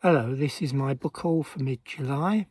Hello, this is my book haul for mid-July.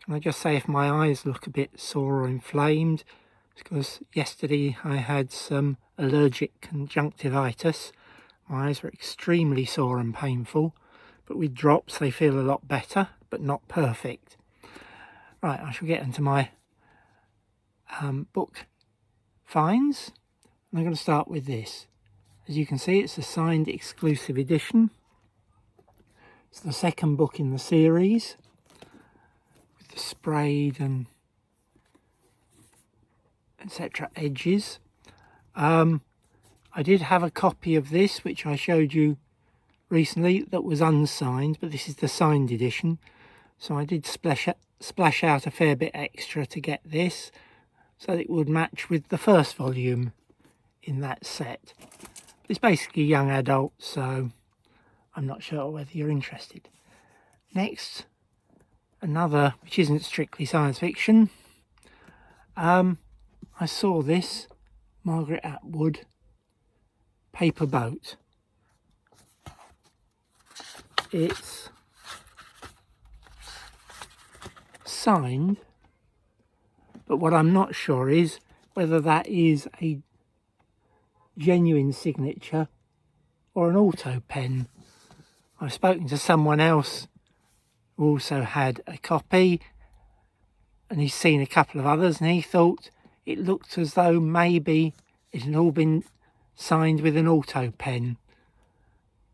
Can I just say if my eyes look a bit sore or inflamed, it's because yesterday I had some allergic conjunctivitis. My eyes were extremely sore and painful, but with drops they feel a lot better, but not perfect. Right, I shall get into my book finds. And I'm going to start with this. As you can see, it's a signed exclusive edition. It's the second book in the series with the sprayed and etc. edges. I did have a copy of this which I showed you recently that was unsigned, but this is the signed edition. So I did splash out a fair bit extra to get this so that it would match with the first volume in that set. It's basically young adult, so I'm not sure whether you're interested. Next, another which isn't strictly science fiction. I saw this Margaret Atwood paper boat. It's signed, but what I'm not sure is whether that is a genuine signature or an auto pen. I've spoken to someone else who also had a copy, and he's seen a couple of others, and he thought it looked as though maybe it had all been signed with an auto pen.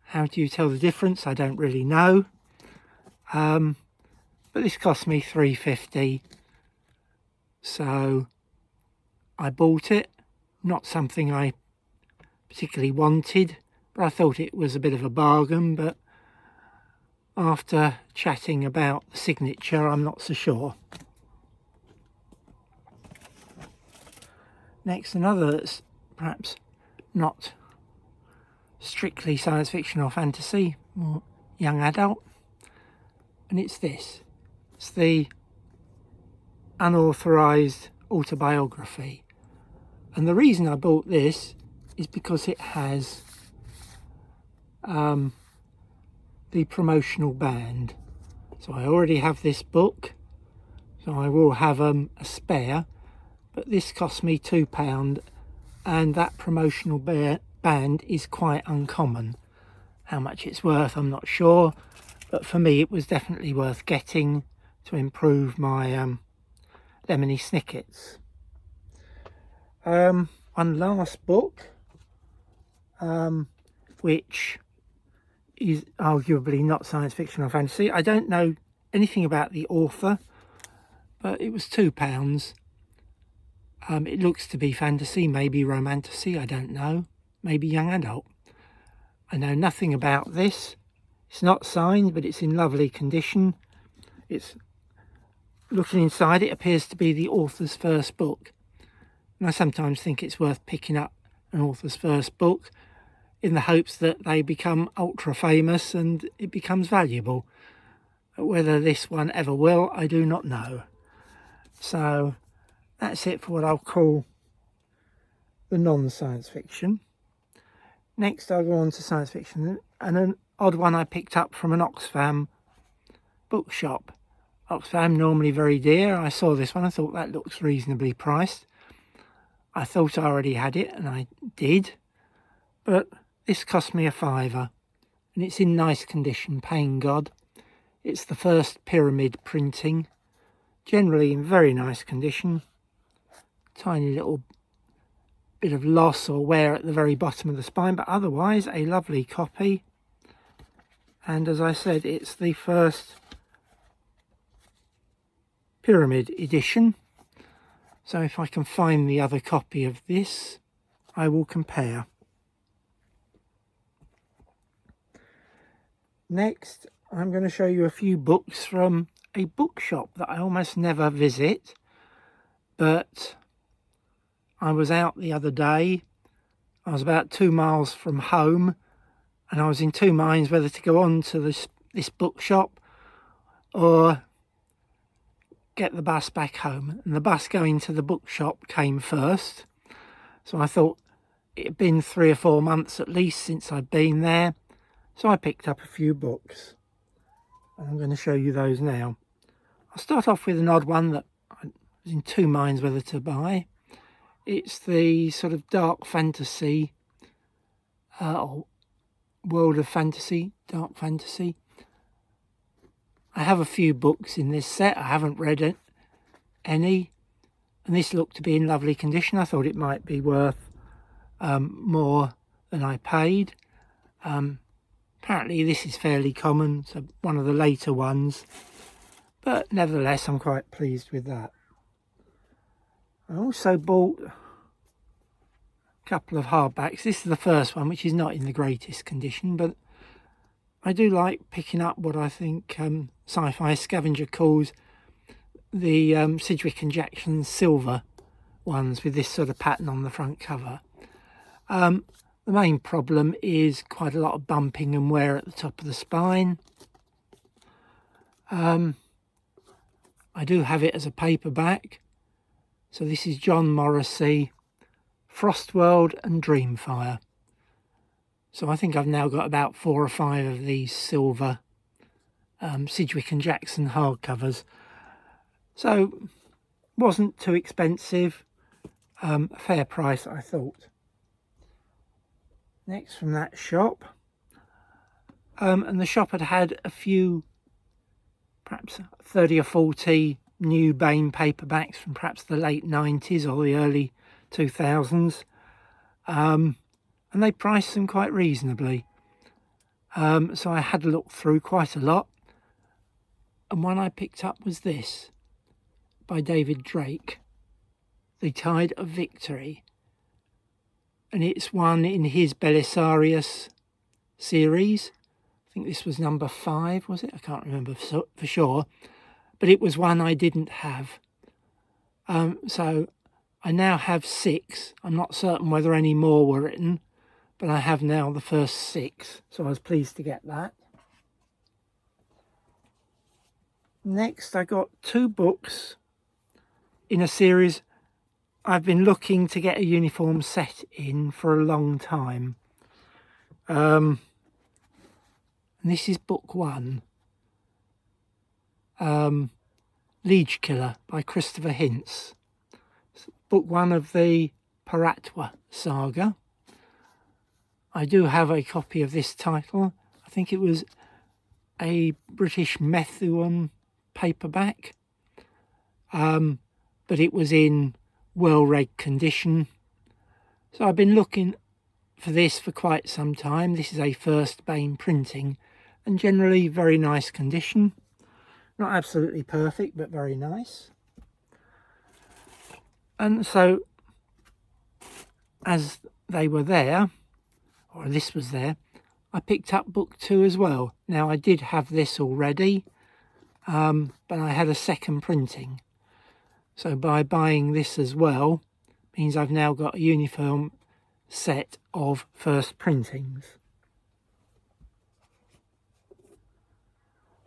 How do you tell the difference? I don't really know. But this cost me £3.50, so I bought it. Not something I particularly wanted, but I thought it was a bit of a bargain. But after chatting about the signature, I'm not so sure. Next, another that's perhaps not strictly science fiction or fantasy, more young adult, and it's this. It's the unauthorised autobiography, and the reason I bought this is because it has the promotional band. So I already have this book, so I will have a spare, but this cost me £2, and that promotional band is quite uncommon. How much it's worth I'm not sure, but for me it was definitely worth getting to improve my Lemony Snickets. One last book, which is arguably not science fiction or fantasy. I don't know anything about the author, but it was £2. It looks to be fantasy, maybe romantasy, I don't know, maybe young adult. I know nothing about this. It's not signed, but it's in lovely condition. It's looking inside, it appears to be the author's first book. And I sometimes think it's worth picking up an author's first book in the hopes that they become ultra famous and it becomes valuable. But whether this one ever will, I do not know. So that's it for what I'll call the non-science fiction. Next I'll go on to science fiction, and an odd one I picked up from an Oxfam bookshop. Oxfam normally very dear. I saw this one, I thought that looks reasonably priced. I thought I already had it, and I did, but this cost me £5, and it's in nice condition, paying God. It's the first pyramid printing, generally in very nice condition. Tiny little bit of loss or wear at the very bottom of the spine, but otherwise a lovely copy. And as I said, it's the first pyramid edition. So if I can find the other copy of this, I will compare. Next, I'm going to show you a few books from a bookshop that I almost never visit, but I was out the other day. I was about 2 miles from home, and I was in two minds whether to go on to this bookshop or get the bus back home. And the bus going to the bookshop came first, so I thought it had been 3 or 4 months at least since I'd been there, so I picked up a few books. and I'm going to show you those now. I'll start off with an odd one that I was in two minds whether to buy. It's the sort of dark fantasy, or world of fantasy, dark fantasy. I have a few books in this set. I haven't read any, and this looked to be in lovely condition. I thought it might be worth more than I paid. Apparently this is fairly common, so one of the later ones, but nevertheless I'm quite pleased with that. I also bought a couple of hardbacks. This is the first one, which is not in the greatest condition, but I do like picking up what I think Sci-Fi Scavenger calls the Sidgwick and Jackson silver ones with this sort of pattern on the front cover. The main problem is quite a lot of bumping and wear at the top of the spine. I do have it as a paperback. So this is John Morrissey, Frostworld and Dreamfire. So I think I've now got about 4 or 5 of these silver Sidgwick and Jackson hardcovers. So wasn't too expensive, a fair price I thought. Next from that shop, and the shop had a few, perhaps 30 or 40 new Bain paperbacks from perhaps the late 90s or the early 2000s, and they priced them quite reasonably. So I had a look through quite a lot, and one I picked up was this, by David Drake, The Tide of Victory, and it's one in his Belisarius series. I think this was number 5, was it? I can't remember for sure, but it was one I didn't have. So I now have 6. I'm not certain whether any more were written, but I have now the first 6, so I was pleased to get that. Next I got 2 books in a series I've been looking to get a uniform set in for a long time. And this is book 1, Liege Killer by Christopher Hintz. It's book 1 of the Paratwa saga. I do have a copy of this title. I think it was a British Methuen paperback, but it was in well-read condition. So I've been looking for this for quite some time. This is a first Bain printing and generally very nice condition. Not absolutely perfect, but very nice. And so as they were there, or this was there, I picked up book 2 as well. Now I did have this already, but I had a second printing. So by buying this as well, means I've now got a uniform set of first printings.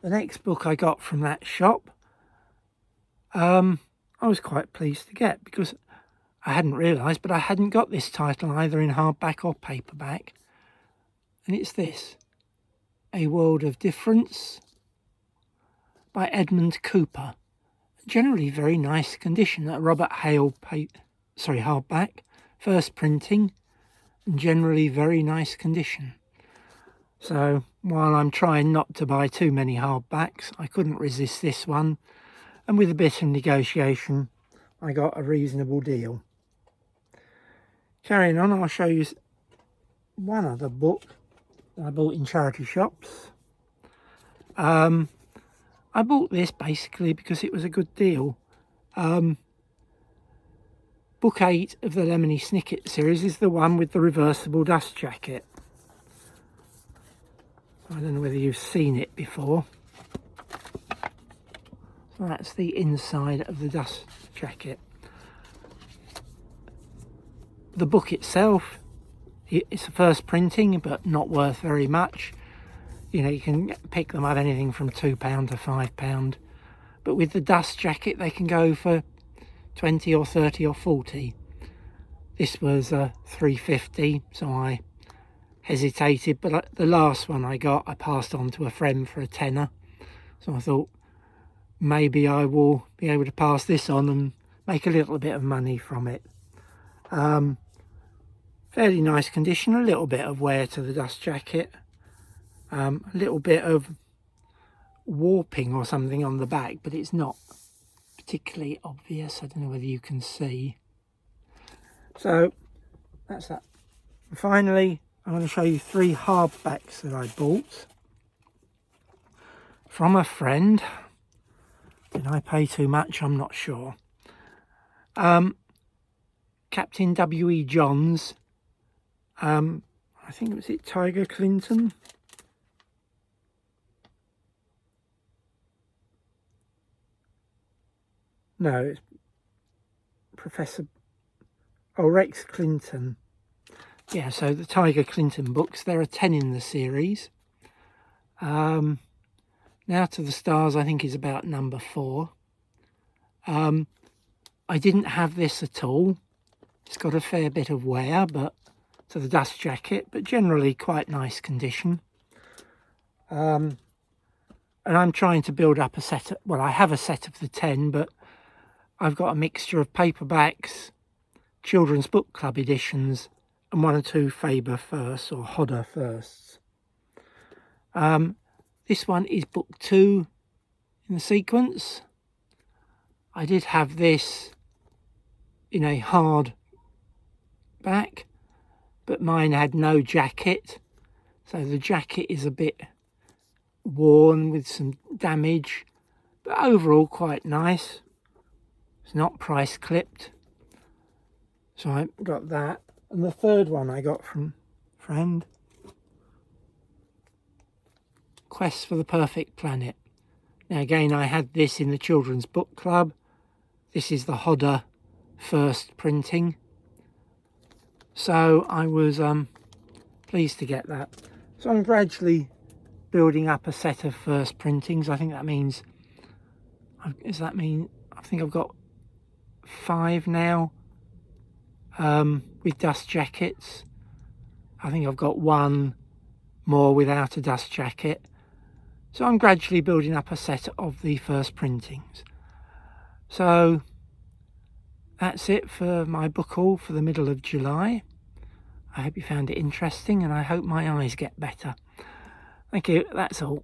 The next book I got from that shop, I was quite pleased to get, because I hadn't realised, but I hadn't got this title either in hardback or paperback. And it's this, A World of Difference by Edmund Cooper. Generally very nice condition. Robert Hale hardback, first printing, and generally very nice condition. So while I'm trying not to buy too many hardbacks, I couldn't resist this one, and with a bit of negotiation I got a reasonable deal. Carrying on, I'll show you one other book that I bought in charity shops. I bought this basically because it was a good deal. Book 8 of the Lemony Snicket series is the one with the reversible dust jacket. I don't know whether you've seen it before. So that's the inside of the dust jacket. The book itself, it's a first printing, but not worth very much. You know, you can pick them up anything from £2 to £5. But with the dust jacket, they can go for 20 or 30 or 40. This was £3.50, so I hesitated. But the last one I got, I passed on to a friend for a tenner. So I thought maybe I will be able to pass this on and make a little bit of money from it. Fairly nice condition, a little bit of wear to the dust jacket, a little bit of warping or something on the back, but it's not particularly obvious. I don't know whether you can see. So that's that. And finally, I'm going to show you 3 hardbacks that I bought from a friend. Did I pay too much? I'm not sure. Captain W.E. Johns, I think was it Tiger Clinton? No, it's Professor Rex Clinton. Yeah, so the Tiger Clinton books, there are 10 in the series. Now to the Stars, I think, is about number 4. I didn't have this at all. It's got a fair bit of wear, but to the dust jacket, but generally quite nice condition. And I'm trying to build up a set of, well, I have a set of the 10, but I've got a mixture of paperbacks, children's book club editions, and 1 or 2 Faber firsts or Hodder firsts. This one is book 2 in the sequence. I did have this in a hard back, but mine had no jacket, so the jacket is a bit worn with some damage, but overall quite nice. It's not price clipped, so I got that. And the third one I got from a friend, Quest for the Perfect Planet. Now again, I had this in the children's book club. This is the Hodder first printing, so I was pleased to get that. So I'm gradually building up a set of first printings. I think that means, does that mean, I think I've got 5 now with dust jackets. I think I've got 1 more without a dust jacket. So I'm gradually building up a set of the first printings. So that's it for my book haul for the middle of July. I hope you found it interesting, and I hope my eyes get better. Thank you, that's all.